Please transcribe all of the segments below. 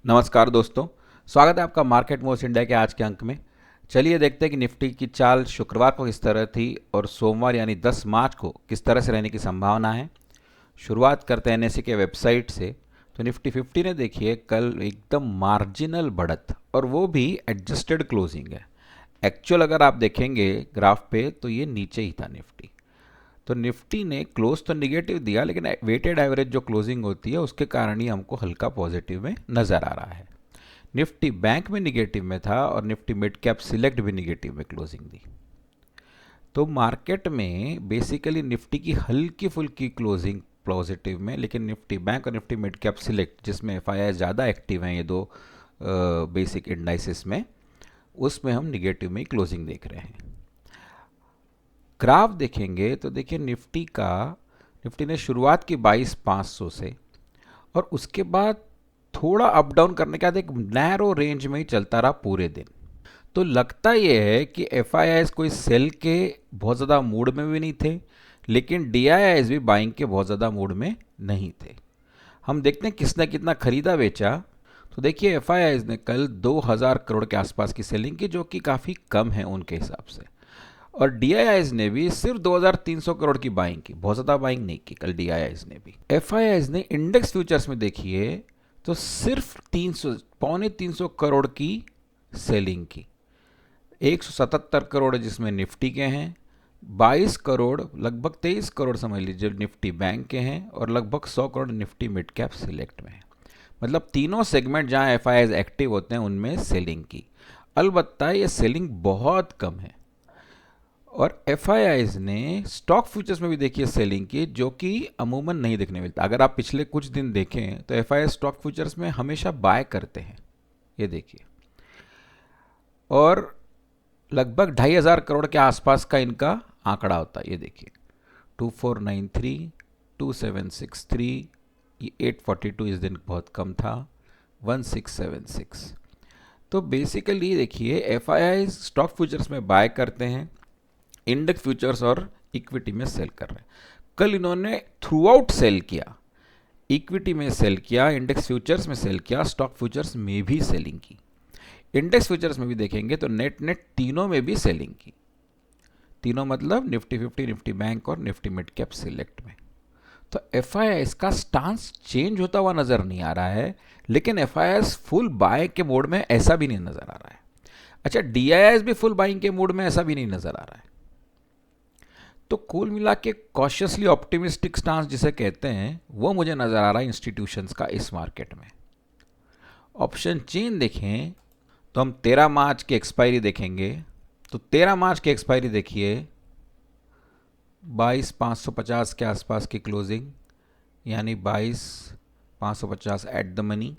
नमस्कार दोस्तों। स्वागत है आपका मार्केट मोस्ट इंडिया के आज के अंक में। चलिए देखते हैं कि निफ्टी की चाल शुक्रवार को किस तरह थी और सोमवार यानी 10 मार्च को किस तरह से रहने की संभावना है। शुरुआत करते हैं एनएसई के वेबसाइट से। तो निफ्टी 50 ने देखिए कल एकदम मार्जिनल बढ़त और वो भी एडजस्टेड क्लोजिंग है। एक्चुअल अगर आप देखेंगे ग्राफ पे तो ये नीचे ही था निफ्टी। तो निफ्टी ने क्लोज तो निगेटिव दिया लेकिन वेटेड एवरेज जो क्लोजिंग होती है उसके कारण ही हमको हल्का पॉजिटिव में नज़र आ रहा है। निफ्टी बैंक में निगेटिव में था और निफ्टी मिड कैप सिलेक्ट भी निगेटिव में क्लोजिंग दी। तो मार्केट में बेसिकली निफ्टी की हल्की फुल्की क्लोजिंग पॉजिटिव में, लेकिन निफ्टी बैंक और निफ्टी मिड कैप सिलेक्ट जिसमें एफआईआई ज़्यादा एक्टिव हैं ये दो बेसिक इंडाइसिस में, उसमें हम निगेटिव में ही क्लोजिंग देख रहे हैं। ग्राफ देखेंगे तो देखिए निफ्टी ने शुरुआत की 22,500 से और उसके बाद थोड़ा अप डाउन करने के बाद एक नैरो रेंज में ही चलता रहा पूरे दिन। तो लगता यह है कि एफआईआईज कोई सेल के बहुत ज़्यादा मूड में भी नहीं थे, लेकिन डीआईआईज भी बाइंग के बहुत ज़्यादा मूड में नहीं थे। हम देखते हैं किसने कितना खरीदा बेचा। तो देखिए एफआईआईज ने कल 2,000 करोड़ के आसपास की सेलिंग की, जो कि काफ़ी कम है उनके हिसाब से। और डीआईआईज ने भी सिर्फ 2,300 करोड़ की बाइंग की, बहुत ज़्यादा बाइंग नहीं की कल डीआईआईज ने भी। एफआईआईज ने इंडेक्स फ्यूचर्स में देखिए तो सिर्फ 300 पौने 300 करोड़ की सेलिंग की। 177 करोड़ जिसमें निफ्टी के हैं, 22 करोड़ लगभग 23 करोड़ समझ लीजिए निफ्टी बैंक के हैं और लगभग 100 crore Nifty mid cap select में है। मतलब तीनों सेगमेंट जहां एफआईआईज एक्टिव होते हैं उनमें सेलिंग की। अलबत्ता ये सेलिंग बहुत कम है। और एफआईआईज ने स्टॉक फ्यूचर्स में भी देखिए सेलिंग की, जो कि अमूमन नहीं देखने मिलता। अगर आप पिछले कुछ दिन देखें तो एफआईआई स्टॉक फ्यूचर्स में हमेशा बाय करते हैं, ये देखिए। और लगभग 2,500 करोड़ के आसपास का इनका आंकड़ा होता है, ये देखिए 2493, 2763, ये 842 इस दिन बहुत कम था, 1676। तो बेसिकली देखिए एफआईआई स्टॉक फ्यूचर्स में बाय करते हैं, इंडेक्स फ्यूचर्स और इक्विटी में सेल कर रहे हैं। कल इन्होंने थ्रू आउट सेल किया, इक्विटी में सेल किया, इंडेक्स फ्यूचर्स में सेल किया, स्टॉक फ्यूचर्स में भी सेलिंग की। इंडेक्स फ्यूचर्स में भी देखेंगे तो नेट नेट तीनों में भी सेलिंग की। तीनों मतलब निफ्टी 50, निफ्टी बैंक और निफ्टी मिड कैप सिलेक्ट में। तो एफआईआई का स्टांस चेंज होता हुआ नजर नहीं आ रहा है, लेकिन एफआईआई फुल बाय के मोड में ऐसा भी नहीं नजर आ रहा है। अच्छा, डीआईआई भी फुल बाइंग के मोड में ऐसा भी नहीं नजर आ रहा है। तो कुल मिला के कॉशियसली ऑप्टिमिस्टिक स्टांस जिसे कहते हैं वो मुझे नजर आ रहा है इंस्टीट्यूशंस का इस मार्केट में। ऑप्शन चेन देखें तो हम 13 मार्च की एक्सपायरी देखेंगे। तो 13 मार्च की एक्सपायरी देखिए 22,550 के आसपास की क्लोजिंग, यानी 22,550 एट द मनी।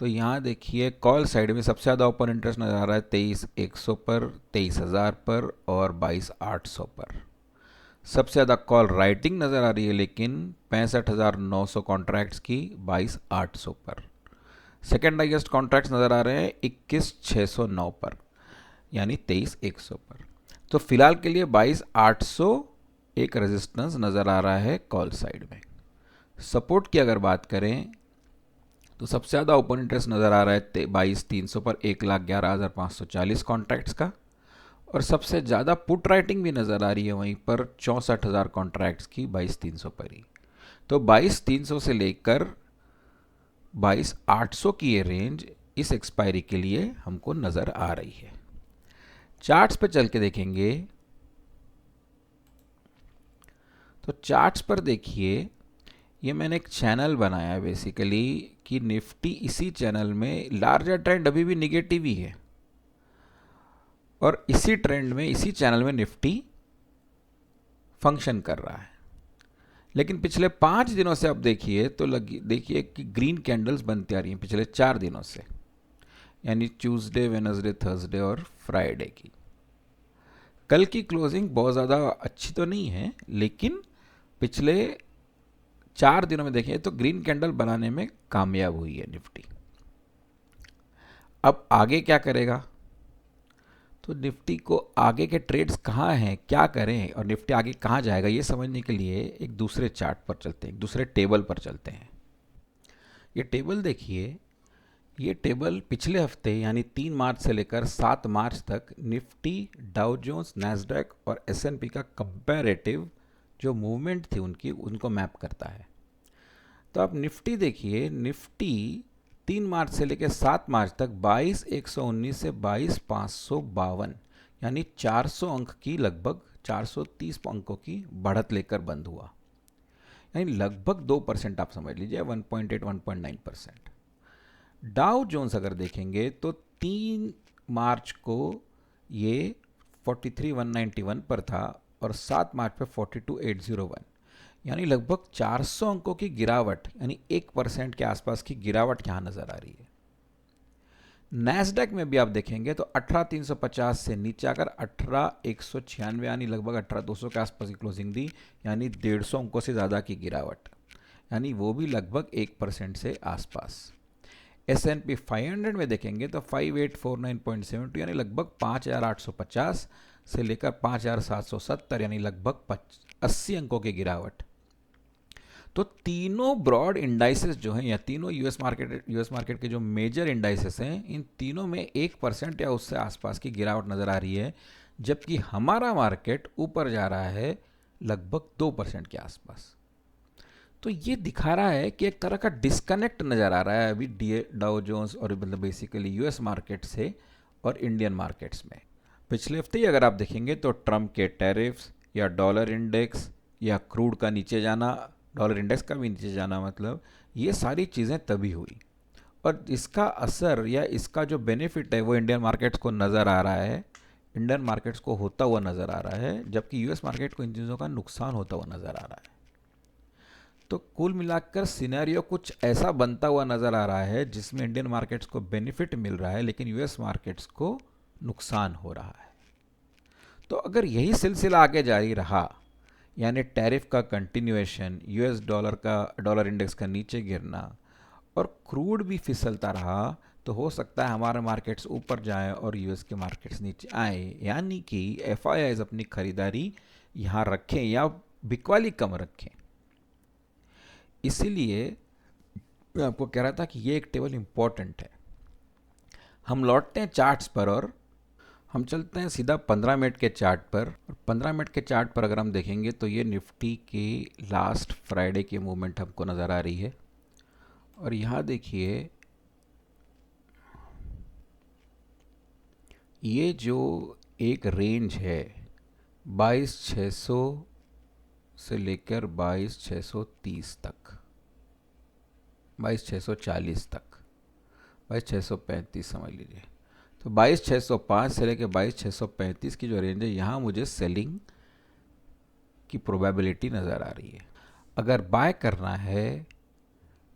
तो यहाँ देखिए कॉल साइड में सबसे ज़्यादा ओपन इंटरेस्ट नज़र आ रहा है 23,100 पर, 23,000 पर और 22,800 पर। सबसे ज़्यादा कॉल राइटिंग नज़र आ रही है लेकिन 65,900 कॉन्ट्रैक्ट्स की 22,800 पर। सेकेंड हाइएस्ट कॉन्ट्रैक्ट्स नज़र आ रहे हैं 21,609 पर, यानी 23,100 पर। तो फिलहाल के लिए 22,800 एक रेजिस्टेंस नज़र आ रहा है कॉल साइड में। सपोर्ट की अगर बात करें तो सबसे ज़्यादा ओपन इंटरेस्ट नज़र आ रहा है 22,300 पर, 1,11,540 कॉन्ट्रैक्ट्स का। और सबसे ज़्यादा पुट राइटिंग भी नज़र आ रही है वहीं पर 64,000 कॉन्ट्रैक्ट्स की 22,300 पर ही। तो 22,300 से लेकर 22,800 की ये रेंज इस एक्सपायरी के लिए हमको नज़र आ रही है। चार्ट्स पे चल के देखेंगे तो चार्ट्स पर देखिए ये मैंने एक चैनल बनाया है बेसिकली कि निफ्टी इसी चैनल में लार्जर ट्रेंड अभी भी निगेटिव ही है और इसी ट्रेंड में इसी चैनल में निफ्टी फंक्शन कर रहा है। लेकिन पिछले 5 दिनों से आप देखिए तो देखिए कि ग्रीन कैंडल्स बनती आ रही हैं पिछले 4 दिनों से, यानी ट्यूसडे, वेडनेसडे, थर्सडे और फ्राइडे की। कल की क्लोजिंग बहुत ज़्यादा अच्छी तो नहीं है, लेकिन पिछले 4 दिनों में देखें तो ग्रीन कैंडल बनाने में कामयाब हुई है निफ्टी। अब आगे क्या करेगा, तो निफ्टी को आगे के ट्रेड्स कहाँ हैं, क्या करें और निफ्टी आगे कहाँ जाएगा, ये समझने के लिए एक दूसरे चार्ट पर चलते हैं, एक दूसरे टेबल पर चलते हैं। ये टेबल देखिए ये टेबल पिछले हफ्ते यानी 3 मार्च से लेकर 7 मार्च तक निफ्टी, डाउ जोन्स, नैस्डैक और एस&पी का कंपैरेटिव जो मूवमेंट थी उनकी, उनको मैप करता है। तो आप निफ्टी देखिए, निफ्टी 3 मार्च से लेकर 7 मार्च तक 22,119 से 22,552 यानी 400 अंक की, लगभग 430 अंकों की बढ़त लेकर बंद हुआ, यानी लगभग 2% आप समझ लीजिए, 1.8 1.9%। डाउ जोन्स अगर देखेंगे तो 3 मार्च को ये 43,191 पर था और 7 मार्च पे 42,801, यानी लगभग 400 अंकों की गिरावट, यानी 1% के आसपास की गिरावट यहाँ नजर आ रही है। नैस्डैक में भी आप देखेंगे तो 18,350 से नीचे आकर 18,196 यानी लगभग 18,200 के आसपास की क्लोजिंग दी, यानी 150 अंकों से ज़्यादा की गिरावट, यानी वो भी लगभग 1% से आसपास। S&P 500 में देखेंगे तो 5849.72 यानी लगभग 5,850 से लेकर 5,770 यानी लगभग 80 अंकों की गिरावट। तो तीनों ब्रॉड इंडाइसेस जो हैं, या तीनों यूएस मार्केट के जो मेजर इंडाइसेस हैं, इन तीनों में 1% या उससे आसपास की गिरावट नज़र आ रही है, जबकि हमारा मार्केट ऊपर जा रहा है लगभग 2% के आसपास। तो ये दिखा रहा है कि एक तरह का डिस्कनेक्ट नज़र आ रहा है अभी डाउ जोन्स और मतलब बेसिकली यूएस मार्केट से और इंडियन मार्केट्स में। पिछले हफ्ते ही अगर आप देखेंगे तो ट्रम्प के टैरिफ्स या डॉलर इंडेक्स या क्रूड का नीचे जाना, डॉलर इंडेक्स का भी नीचे जाना, मतलब ये सारी चीज़ें तभी हुई और इसका असर या इसका जो बेनिफिट है वो इंडियन मार्केट्स को नज़र आ रहा है, इंडियन मार्केट्स को होता हुआ नज़र आ रहा है, जबकि यूएस मार्केट को इन चीज़ों का नुकसान होता हुआ नज़र आ रहा है। तो कुल मिलाकर सिनेरियो कुछ ऐसा बनता हुआ नज़र आ रहा है जिसमें इंडियन मार्केट्स को बेनिफिट मिल रहा है लेकिन यूएस मार्केट्स को नुकसान हो रहा है। तो अगर यही सिलसिला आगे जारी रहा, यानी टैरिफ का कंटिन्यूएशन, यूएस डॉलर इंडेक्स का नीचे गिरना और क्रूड भी फिसलता रहा, तो हो सकता है हमारे मार्केट्स ऊपर जाएं और यूएस के मार्केट्स नीचे आए, यानी कि एफआईआईज अपनी खरीदारी यहाँ रखें या बिकवाली कम रखें। इसीलिए मैं आपको कह रहा था कि ये एक टेबल इंपॉर्टेंट है। हम लौटते हैं चार्ट्स पर और हम चलते हैं सीधा 15 मिनट के चार्ट पर। और 15 मिनट के चार्ट पर अगर हम देखेंगे तो ये निफ्टी के लास्ट फ्राइडे की मूवमेंट हमको नज़र आ रही है। और यहाँ देखिए, ये जो एक रेंज है 22,600 से लेकर 22,630 तक, 22,640 तक, 22,635 समझ लीजिए, तो 22,605 से लेकर 22,635 की जो रेंज है, यहाँ मुझे सेलिंग की प्रोबेबिलिटी नज़र आ रही है। अगर बाय करना है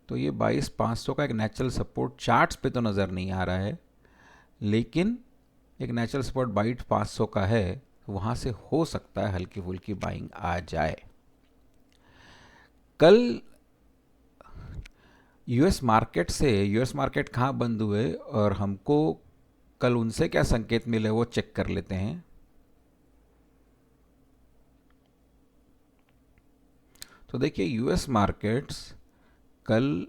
तो ये 22,500 का एक नेचुरल सपोर्ट चार्ट्स पे तो नज़र नहीं आ रहा है, लेकिन एक नेचुरल सपोर्ट 22,500 का है, वहाँ से हो सकता है हल्की फुल्की बाइंग आ जाए। कल यूएस मार्केट कहाँ बंद हुए और हमको कल उनसे क्या संकेत मिले वो चेक कर लेते हैं। तो देखिए, यूएस मार्केट्स कल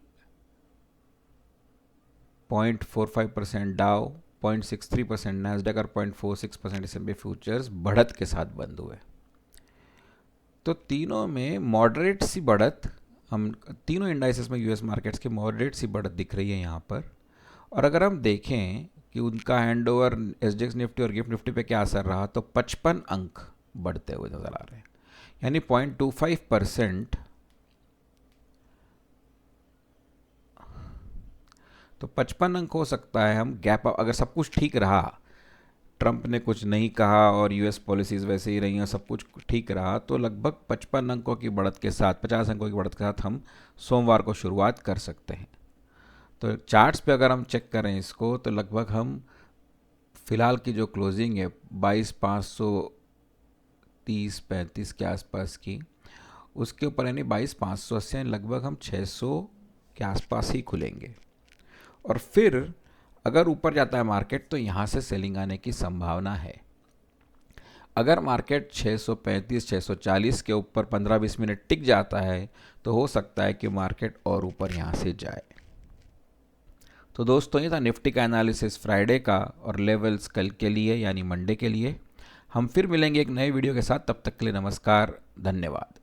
0.45% डाउ, 0.63% नैस्डैक और 0.46% S&P फ्यूचर्स बढ़त के साथ बंद हुए। तो तीनों में मॉडरेट सी बढ़त, हम तीनों इंडाइसेस में यूएस मार्केट्स की मॉडरेट सी बढ़त दिख रही है यहाँ पर। और अगर हम देखें कि उनका हैंडओवर एसजीएक्स निफ्टी और गिफ्ट निफ्टी पे क्या असर रहा, तो 55 अंक बढ़ते हुए नजर आ रहे हैं, यानी 0.25%। तो 55 अंक हो सकता है हम गैप, अगर सब कुछ ठीक रहा, ट्रंप ने कुछ नहीं कहा और यूएस पॉलिसीज़ वैसे ही रही हैं, सब कुछ ठीक रहा, तो लगभग 55 अंकों की बढ़त के साथ, 50 अंकों की बढ़त के साथ हम सोमवार को शुरुआत कर सकते हैं। तो चार्ट्स पे अगर हम चेक करें इसको, तो लगभग हम फ़िलहाल की जो क्लोजिंग है 22,530-35 के आसपास की, उसके ऊपर यानी 22,580, लगभग हम 600 के आसपास ही खुलेंगे। और फिर अगर ऊपर जाता है मार्केट तो यहाँ से सेलिंग आने की संभावना है। अगर मार्केट 635-640 के ऊपर 15-20 मिनट टिक जाता है तो हो सकता है कि मार्केट और ऊपर यहाँ से जाए। तो दोस्तों ये था निफ्टी का एनालिसिस फ्राइडे का और लेवल्स कल के लिए यानी मंडे के लिए। हम फिर मिलेंगे एक नए वीडियो के साथ, तब तक के लिए नमस्कार, धन्यवाद।